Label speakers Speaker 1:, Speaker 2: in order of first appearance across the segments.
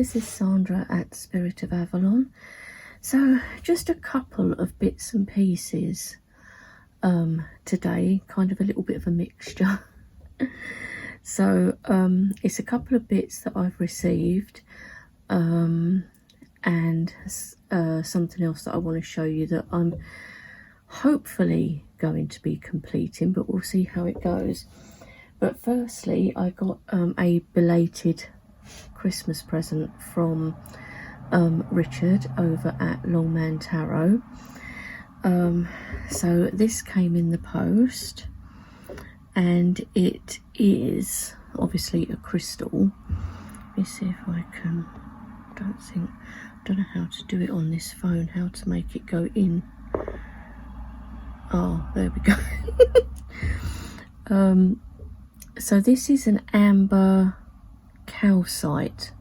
Speaker 1: this is Sandra at Spirit of Avalon. So just a couple of bits and pieces today, kind of a little bit of a mixture. So it's a couple of bits that I've received and something else that I want to show you that I'm hopefully going to be completing, but we'll see how it goes. But firstly, I got a belated Christmas present from Richard over at Longman Tarot. So this came in the post, and it is obviously a crystal. Let me see if I can, don't know how to do it on this phone, how to make it go in. Oh, there we go. So this is an amber calcite.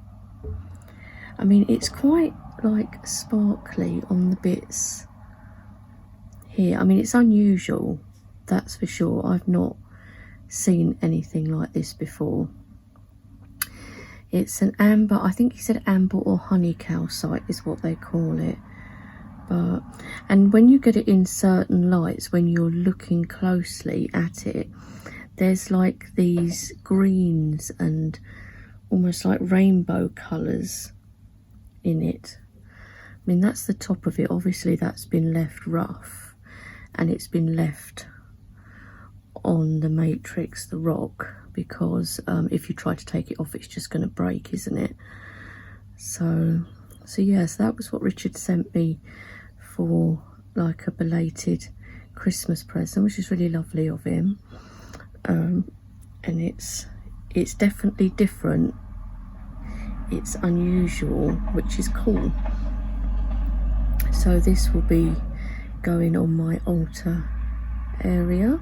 Speaker 1: I mean, it's quite like sparkly on the bits here. I mean, it's unusual, that's for sure. I've not seen anything like this before. It's an amber, I think he said amber or honey calcite is what they call it. And when you get it in certain lights, when you're looking closely at it, there's like these greens and almost like rainbow colours in it. I mean, that's the top of it. Obviously that's been left rough, and it's been left on the matrix, the rock, because if you try to take it off, it's just going to break, isn't it? So yes, that was what Richard sent me for like a belated Christmas present, which is really lovely of him. And it's definitely different, it's unusual, which is cool. So this will be going on my altar area,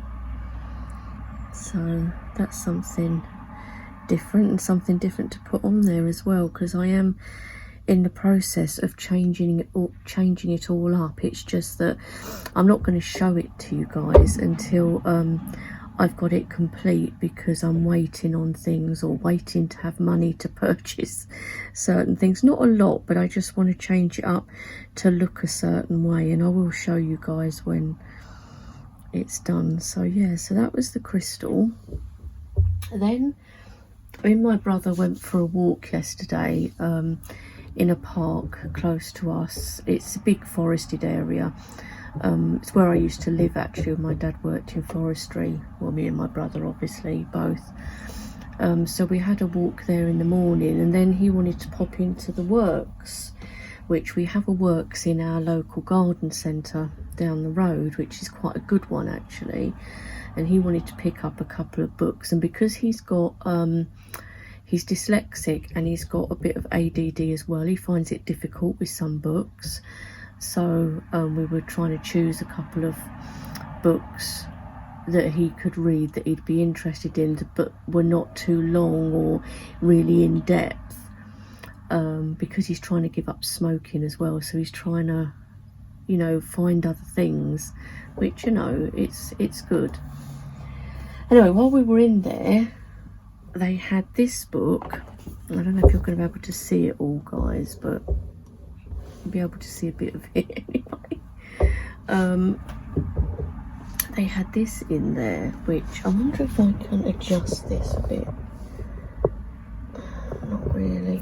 Speaker 1: so that's something different, and something different to put on there as well, because I am in the process of changing it all up. It's just that I'm not going to show it to you guys until I've got it complete, because I'm waiting on things, or waiting to have money to purchase certain things. Not a lot, but I just want to change it up to look a certain way, and I will show you guys when it's done. So yeah, so that was the crystal. Then me and my brother went for a walk yesterday in a park close to us. It's a big forested area. It's where I used to live, actually. My dad worked in forestry. Well, me and my brother, obviously, both. So we had a walk there in the morning, and then he wanted to pop into the works, which we have a works in our local garden centre down the road, which is quite a good one, actually. And he wanted to pick up a couple of books, and because he's got he's dyslexic and he's got a bit of ADD as well, he finds it difficult with some books. So we were trying to choose a couple of books that he could read, that he'd be interested in, but were not too long or really in depth, because he's trying to give up smoking as well. So he's trying to, you know, find other things, which, you know, it's good. Anyway, while we were in there, they had this book. I don't know if you're going to be able to see it all, guys, but you'll be able to see a bit of it anyway. They had this in there, which I wonder if I can adjust this a bit. Not really.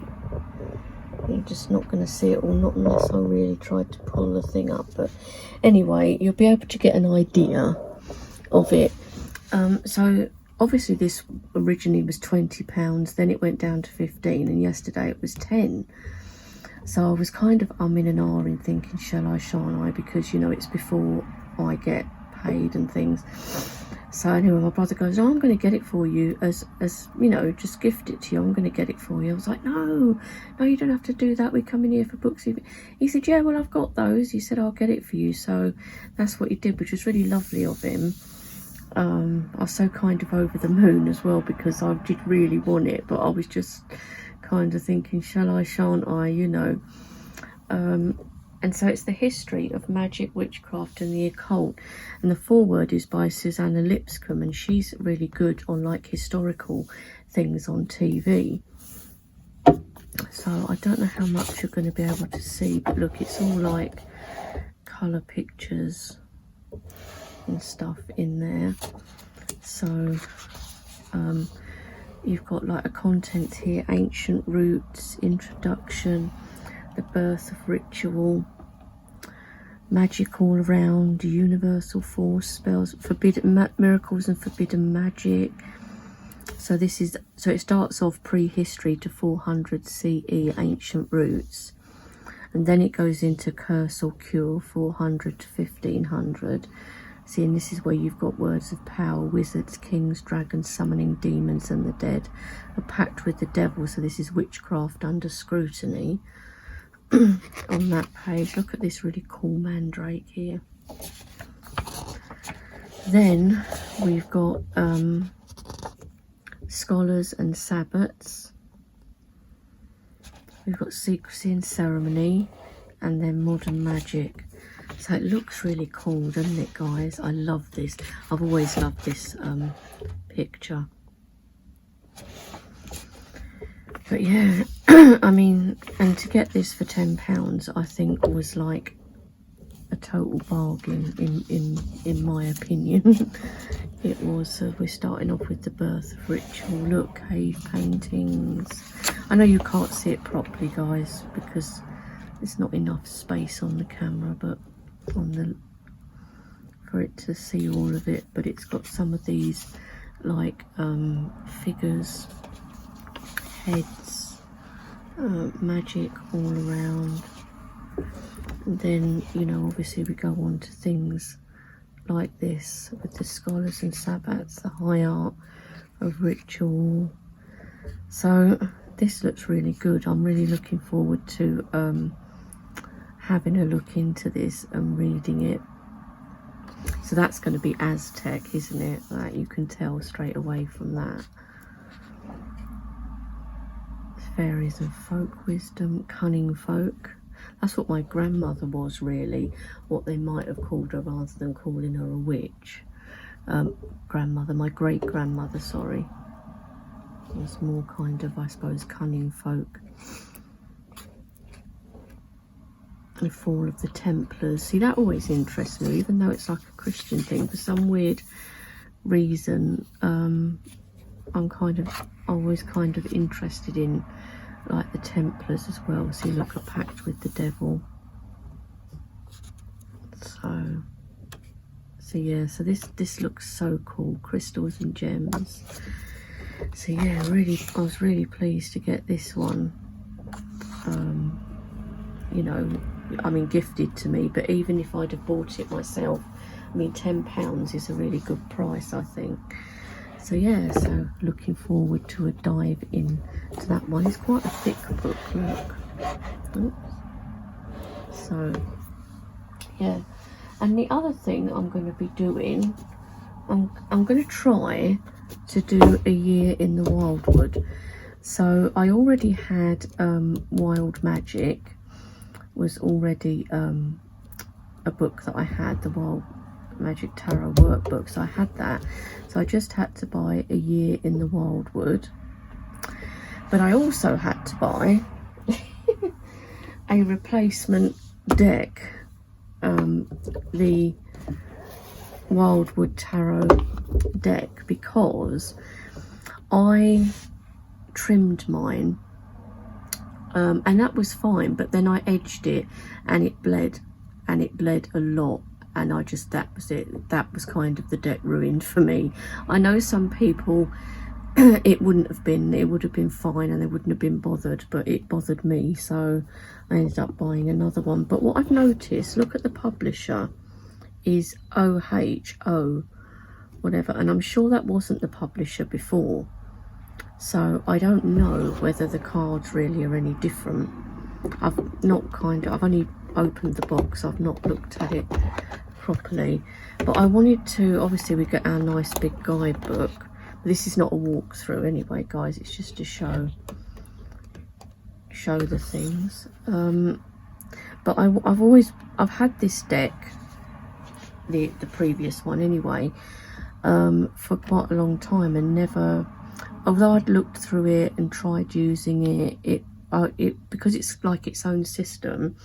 Speaker 1: You're just not going to see it all, not unless I really tried to pull the thing up. But anyway, you'll be able to get an idea of it. So obviously this originally was £20, then it went down to 15, and yesterday it was 10. So I was kind of umming and ahhing, thinking, shall I, shan't I, because, you know, it's before I get paid and things. So anyway, my brother goes, oh, I'm going to get it for you, as you know, just gift it to you, I'm going to get it for you. I was like, no, you don't have to do that, we come in here for books. He said, yeah, well, I've got those. He said, I'll get it for you. So that's what he did, which was really lovely of him. I was so kind of over the moon as well, because I did really want it, but I was just kind of thinking, shall I, shan't I, you know. And so it's the history of magic, witchcraft and the occult, and the foreword is by Susanna Lipscomb, and she's really good on like historical things on TV. So I don't know how much you're going to be able to see, but look, it's all like colour pictures and stuff in there. So you've got like a content here: ancient roots, introduction, the birth of ritual, magic all around, universal force, spells, forbidden miracles and forbidden magic. So this is, so it starts off prehistory to 400 CE, ancient roots, and then it goes into curse or cure, 400 to 1500. See, and this is where you've got words of power, wizards, kings, dragons, summoning demons and the dead, a pact with the devil. So this is witchcraft under scrutiny. On that page, look at this really cool mandrake here. Then we've got scholars and sabbats. We've got secrecy and ceremony, and then modern magic. So it looks really cool, doesn't it, guys? I love this. I've always loved this picture. But yeah, I mean, and to get this for £10, I think was like a total bargain in my opinion. It was. So we're starting off with the birth of ritual. Look, cave paintings. I know you can't see it properly, guys, because there's not enough space on the camera, but on the for it to see all of it. But it's got some of these like figures, heads, magic all around. And then, you know, obviously we go on to things like this with the scholars and sabbats, the high art of ritual. So this looks really good. I'm really looking forward to having a look into this and reading it. So that's going to be Aztec, isn't it? That you can tell straight away from that. Fairies and folk wisdom, cunning folk. That's what my grandmother was, really. What they might have called her rather than calling her a witch. Grandmother, my great-grandmother, sorry. Was more kind of, I suppose, cunning folk. The fall of the Templars. See, that always interests me, even though it's like a Christian thing. For some weird reason, I'm always kind of interested in like the Templars as well. See, look, a pact with the devil. So yeah, so this looks so cool. Crystals and gems. So yeah, really, I was really pleased to get this one. You know, I mean, gifted to me, but even if I'd have bought it myself, I mean, £10 is a really good price, I think. So yeah, so looking forward to a dive into that one. It's quite a thick book, look. Oops. So yeah, and the other thing I'm going to be doing, I'm going to try to do a year in the Wildwood. So I already had Wild Magic, was already a book that I had, the Wild Magic Tarot workbook, so I had that. So I just had to buy a year in the Wildwood, but I also had to buy a replacement deck, the Wildwood Tarot deck, because I trimmed mine, and that was fine, but then I edged it and it bled a lot, and I just, that was it. That was kind of the deck ruined for me. I know some people it would have been fine and they wouldn't have been bothered, but it bothered me, so I ended up buying another one. But what I've noticed, look at the publisher, is OHO whatever, and I'm sure that wasn't the publisher before, so I don't know whether the cards really are any different. I've only opened the box, I've not looked at it properly, but I wanted to, obviously we get our nice big guidebook. This is not a walkthrough anyway, guys, it's just to show the things. But I've had this deck, the previous one anyway, for quite a long time, and never, although I'd looked through it and tried using it, because it's like its own system,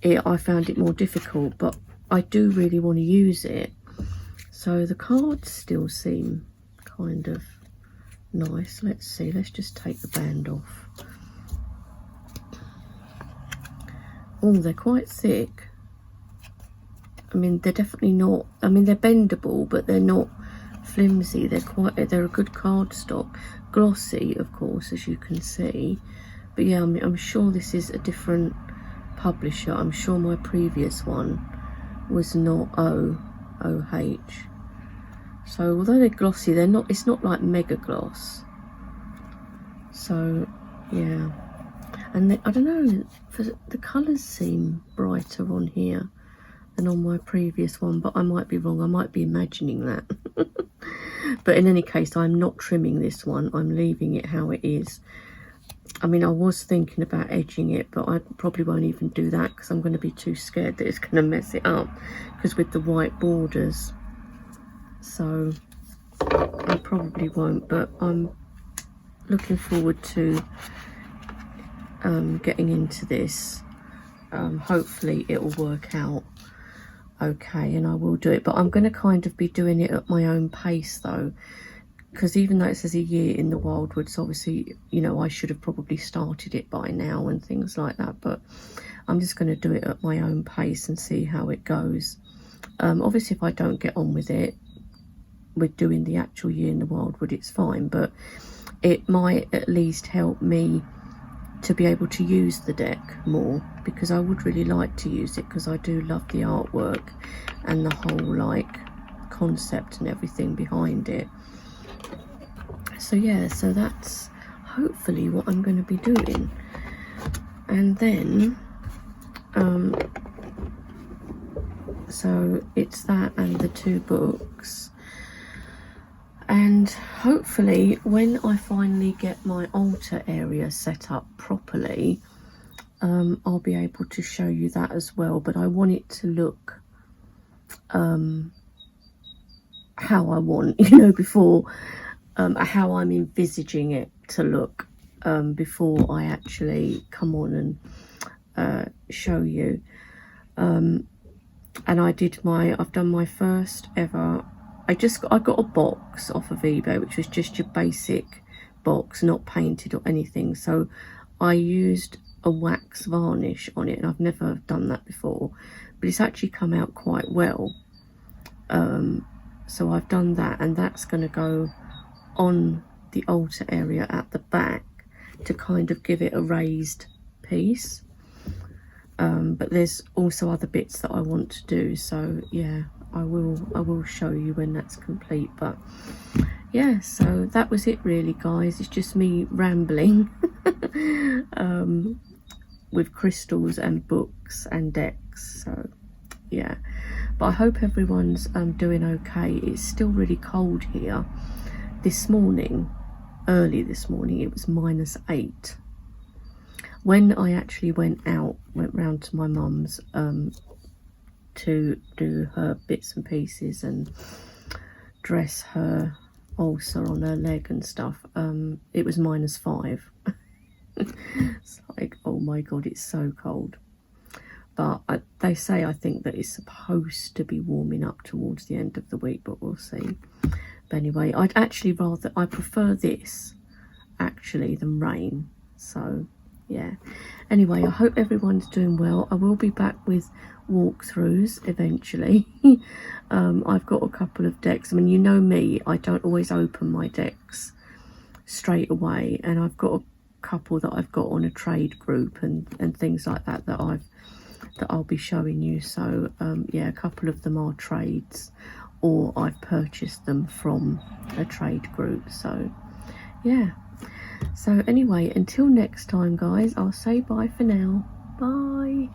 Speaker 1: I found it more difficult, but I do really want to use it. So the cards still seem kind of nice. Let's see, let's just take the band off. Oh, they're quite thick. I mean, they're definitely not, I mean, they're bendable, but they're not flimsy. They're a good cardstock. Glossy, of course, as you can see. But yeah, I'm sure this is a different publisher. I'm sure my previous one was not OH. So although they're glossy, they're not, it's not like mega gloss. So yeah, and I don't know, the colours seem brighter on here than on my previous one, but I might be wrong. I might be imagining that. But in any case, I'm not trimming this one. I'm leaving it how it is. I mean, I was thinking about edging it, but I probably won't even do that because I'm going to be too scared that it's going to mess it up, because with the white borders. So I probably won't, but I'm looking forward to getting into this. Hopefully it will work out okay, and I will do it, but I'm going to kind of be doing it at my own pace though, because even though it says a year in the Wildwoods, obviously, you know, I should have probably started it by now and things like that, but I'm just going to do it at my own pace and see how it goes. Obviously if I don't get on with it with doing the actual year in the Wildwood, it's fine, but it might at least help me to be able to use the deck more, because I would really like to use it, because I do love the artwork and the whole like concept and everything behind it. So yeah, so that's hopefully what I'm going to be doing. And then so it's that and the 2 books. And hopefully when I finally get my altar area set up properly, I'll be able to show you that as well. But I want it to look how I want, you know, before, how I'm envisaging it to look before I actually come on and show you. And I've done my first ever, I got a box off of eBay, which was just your basic box, not painted or anything. So I used a wax varnish on it, and I've never done that before, but it's actually come out quite well. So I've done that, and that's going to go on the altar area at the back to kind of give it a raised piece. But there's also other bits that I want to do, so yeah, I will show you when that's complete. But yeah, so that was it really, guys. It's just me rambling with crystals and books and decks. So yeah, but I hope everyone's doing okay. It's still really cold here. This morning, early this morning, it was -8. When I actually went round to my mum's to do her bits and pieces and dress her ulcer on her leg and stuff, it was -5. It's like, oh my god, it's so cold. But they say, I think that it's supposed to be warming up towards the end of the week, but we'll see. But anyway, I prefer this actually than rain. So yeah, anyway, I hope everyone's doing well. I will be back with walkthroughs eventually. I've got a couple of decks. I mean, you know me, I don't always open my decks straight away, and I've got a couple that I've got on a trade group and things like that that I'll be showing you. So yeah, a couple of them are trades, or I've purchased them from a trade group. So yeah, so anyway, until next time, guys, I'll say bye for now. Bye.